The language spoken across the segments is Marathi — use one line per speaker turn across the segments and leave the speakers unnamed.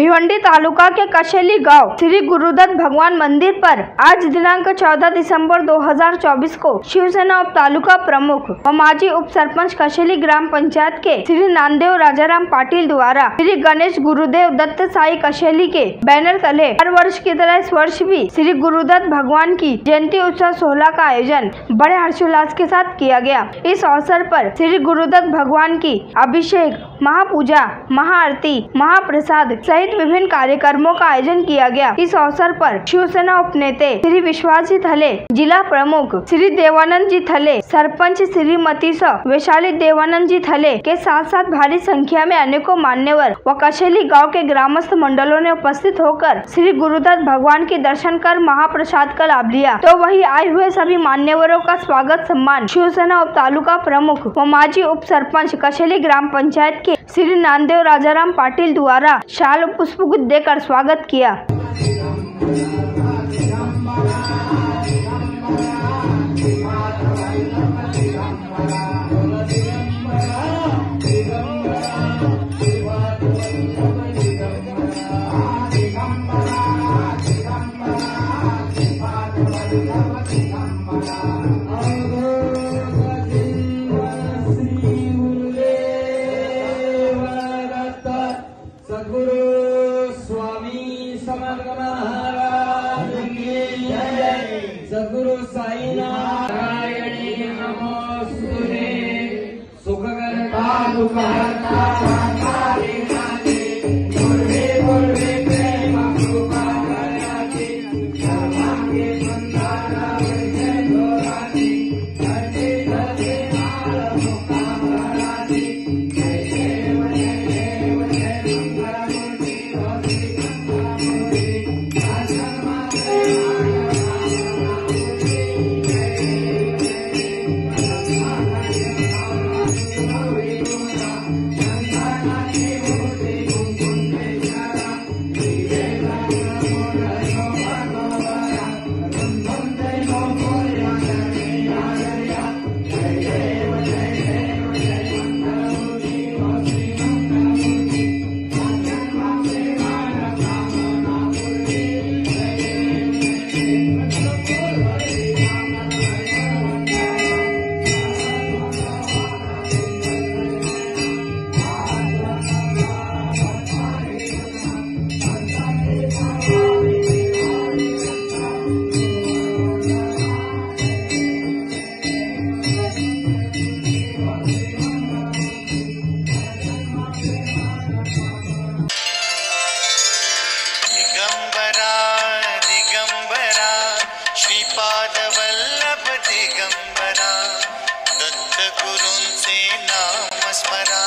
भिवंडी तालुका के कशेली गांव श्री गुरुदत्त भगवान मंदिर पर आज दिनांक 14 दिसंबर 2024 को शिवसेना उप तालुका प्रमुख व माजी उप सरपंच कशेली ग्राम पंचायत के श्री नामदेव राजाराम पाटिल द्वारा श्री गणेश गुरुदेव दत्त साई कशेली के बैनर तले हर वर्ष की तरह इस वर्ष भी श्री गुरुदत्त भगवान की जयंती उत्सव 16 का आयोजन बड़े हर्षोल्लास के साथ किया गया। इस अवसर पर श्री गुरुदत्त भगवान की अभिषेक, महापूजा, महाआरती, महाप्रसाद सहित विभिन्न कार्यक्रमों का आयोजन किया गया। इस अवसर पर शिवसेना उपनेते श्री विश्वास जी थले, जिला प्रमुख श्री देवानंद जी थले, सरपंच श्रीमती वैशाली देवानंद जी थले के साथ साथ भारी संख्या में अनेकों मान्यवर व कशेली गांव के ग्रामस्थ मंडलों ने उपस्थित होकर श्री गुरुदत्त भगवान के दर्शन कर महाप्रसाद का लाभ लिया। तो वही आए हुए सभी मान्यवरों का स्वागत सम्मान शिवसेना उप तालुका प्रमुख व माजी उप सरपंच कशेली ग्राम पंचायत के श्री नामदेव राजाराम पाटिल द्वारा शाल पुष्पगुच्छ देकर स्वागत किया।
सद्गुरु साई नारायणी नमोस्तुते सुखकर्ता दुःखहर्ता संहारी नाथी पूर्वे पूर्वे प्रेम कृपा करती सर्वांगे संसारा विजय दोराती धरती धरती माल मुक्ता कराती जय देव जय देव जय मंगलमूर्ति होती मंगलमूर्ति आसन माते
श्रीपाद वल्लभ दिगंबरा दत्त गुरूंचे नाम स्मरा।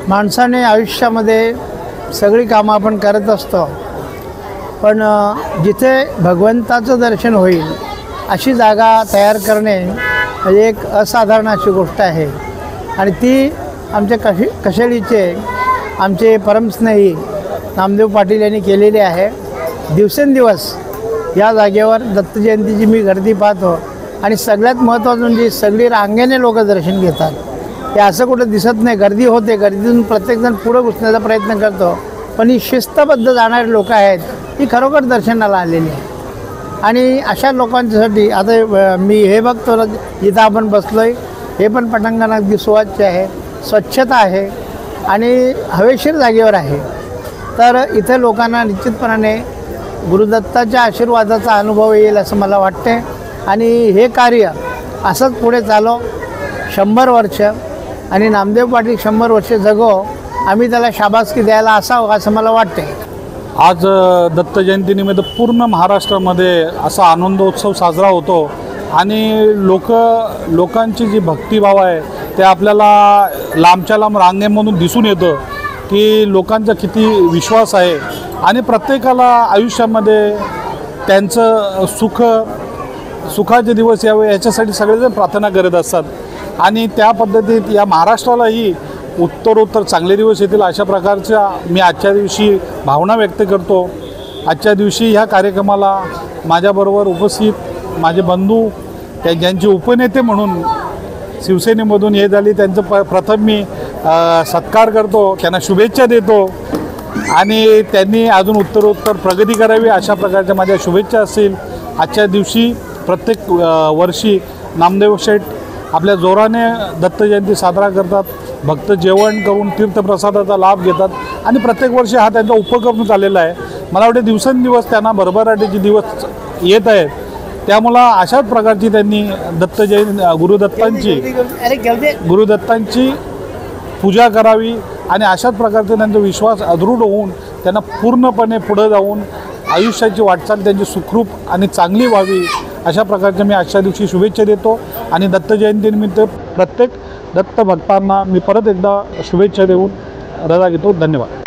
माणसाने आयुष्यामध्ये सगळी कामं आपण करत असतो, पण जिथे भगवंताचं दर्शन होईल अशी जागा तयार करणे म्हणजे एक असाधारण अशी गोष्ट आहे। आणि ती आमच्या कशेलीचे आमचे परमस्नेही नामदेव पाटील यांनी केलेली आहे। दिवसेंदिवस या जागेवर दत्त जयंतीची मी गर्दी पाहतो आणि सगळ्यात महत्त्वाचं म्हणजे सगळी रांगेने लोक दर्शन घेतात। हे असं कुठं दिसत नाही, गर्दी होते, गर्दीतून प्रत्येकजण पुढे घुसण्याचा प्रयत्न करतो, पण ही शिस्तबद्ध जाणारे लोक आहेत ही खरोखर दर्शनाला आलेली आहे। आणि अशा लोकांच्यासाठी आता मी हे बघतो जिथं आपण बसलो आहे हे पण पटांगण अगदी सुवाच्य आहे, स्वच्छता आहे आणि हवेशीर जागेवर आहे। तर इथे लोकांना निश्चितपणाने गुरुदत्ताच्या आशीर्वादाचा अनुभव येईल असं मला वाटते आणि हे कार्य असंच पुढे चालो 100 वर्ष आणि नामदेव पाटील 100 वर्ष जगो, आम्ही त्याला शाबासकी द्यायला असावं असं मला वाटते।
आज दत्त जयंतीनिमित्त पूर्ण महाराष्ट्रामध्ये असा आनंदोत्सव साजरा होतो आणि लोकांची जी भक्तिभाव आहे ते आपल्याला लांबच्या लांब रांगेमधून दिसून येतं की लोकांचा किती विश्वास आहे आणि प्रत्येकाला आयुष्यामध्ये त्यांचं सुखाचे दिवस यावे याच्यासाठी सगळेजण प्रार्थना करत असतात आणि त्या पद्धतीत या महाराष्ट्रालाही उत्तरोत्तर चांगले दिवस येतील अशा प्रकारच्या मी आजच्या दिवशी भावना व्यक्त करतो। आजच्या दिवशी ह्या कार्यक्रमाला माझ्याबरोबर उपस्थित माझे बंधू ज्यांचे उपनेते म्हणून शिवसेनेमधून हे झाली त्यांचं प्रथम मी सत्कार करतो, त्यांना शुभेच्छा देतो आणि त्यांनी अजून उत्तरोत्तर प्रगती करावी अशा प्रकारच्या माझ्या शुभेच्छा असतील। आजच्या दिवशी प्रत्येक वर्षी नामदेव शेठ आपल्या जोराने दत्त जयंती साजरा करतात, भक्त जेवण करून तीर्थप्रसादाचा लाभ घेतात आणि प्रत्येक वर्षी हा त्यांचा उपक्रम चाललेला आहे। मला वाटते दिवसेंदिवस त्यांना भरभराटीचे दिवस येत आहेत, त्यामुळं अशाच प्रकारची त्यांनी गुरुदत्तांची पूजा करावी आणि अशाच प्रकारचे त्यांचा विश्वास अदृढ होऊन त्यांना पूर्णपणे पुढे जाऊन आयुष्याची वाटचाल त्यांची सुखरूप आणि चांगली व्हावी अशा प्रकारच्या मी आजच्या दिवशी शुभेच्छा देतो आणि दत्त जयंतीनिमित्त प्रत्येक दत्त भक्तांना मी परत एकदा शुभेच्छा देऊन रजा घेतो। धन्यवाद।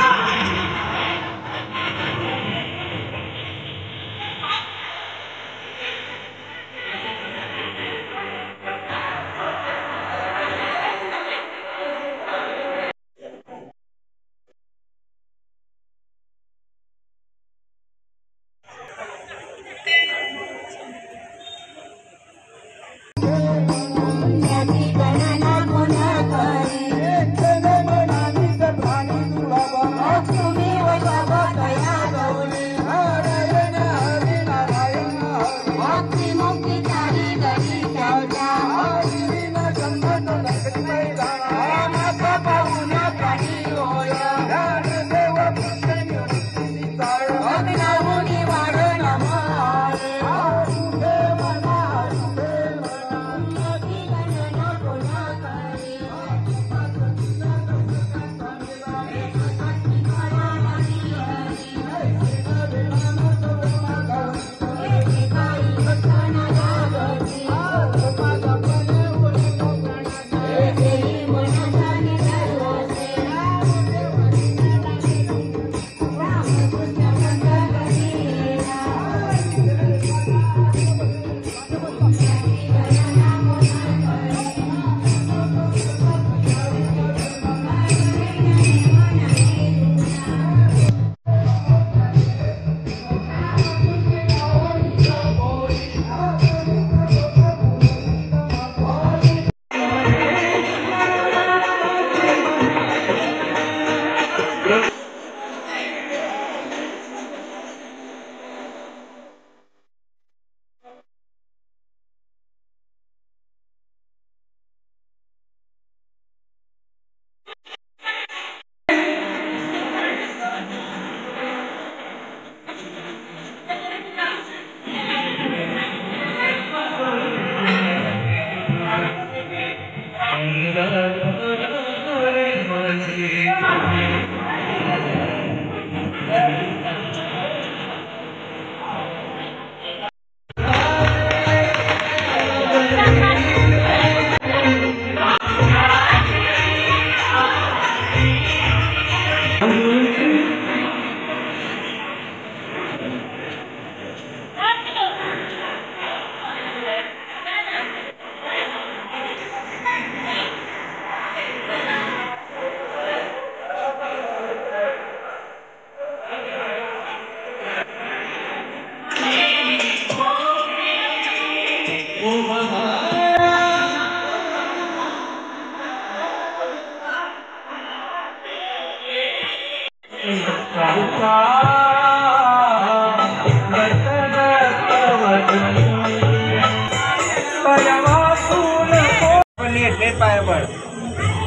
नीट पाया पड,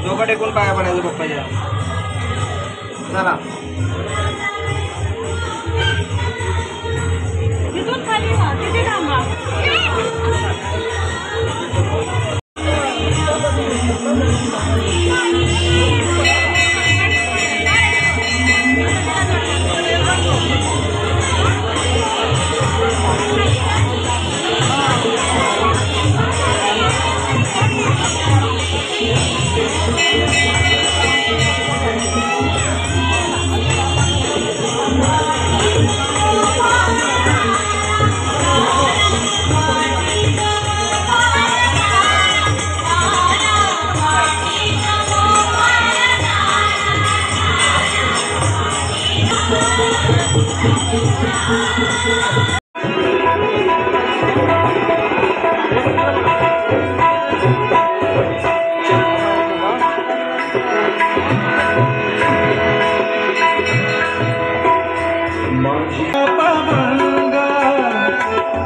दोघं टेकून पाया पडायचं पप्पाच्या। चला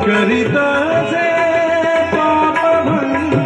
करिताचे पापभंग